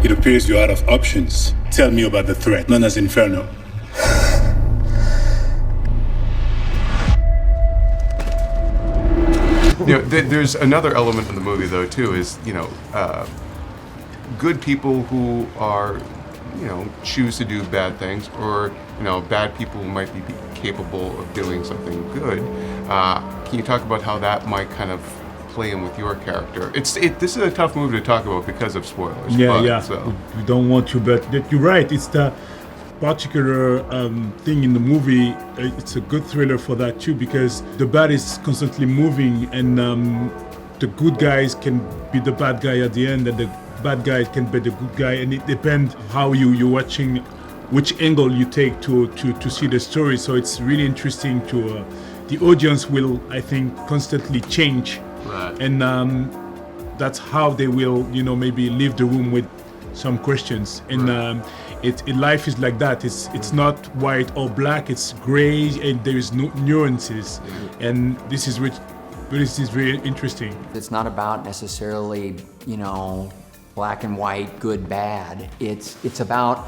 It appears you're out of options. Tell me about the threat known as Inferno. There's another element in the movie, though, too, is, good people who are, choose to do bad things, or, bad people who might be capable of doing something good. Can you talk about how that might kind of play in with your character? This is a tough movie to talk about because of spoilers. Yeah. So. We don't want to, but you're right. It's the particular thing in the movie. It's a good thriller for that too, because the bad is constantly moving, and the good guys can be the bad guy at the end, and the bad guy can be the good guy, and it depends how you're watching, which angle you take to see the story. So it's really interesting to the audience will, I think, constantly change, right. And that's how they will, maybe leave the room with some questions. And right. Life is like that. It's not white or black. It's gray, and there is no nuances. And this is very interesting. It's not about necessarily, black and white, good, bad. It's about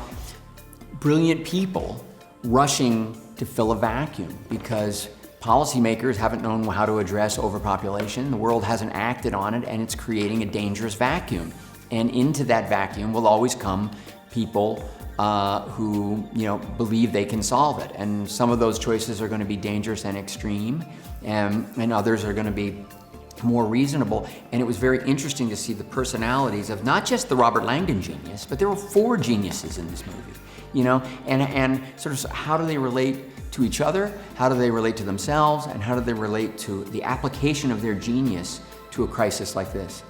brilliant people rushing to fill a vacuum because policymakers haven't known how to address overpopulation. The world hasn't acted on it, and it's creating a dangerous vacuum. And into that vacuum will always come people who believe they can solve it. And some of those choices are going to be dangerous and extreme, and others are going to be more reasonable. And it was very interesting to see the personalities of not just the Robert Langdon genius, but there were 4 geniuses in this movie, and sort of how do they relate to each other, how do they relate to themselves, and how do they relate to the application of their genius to a crisis like this.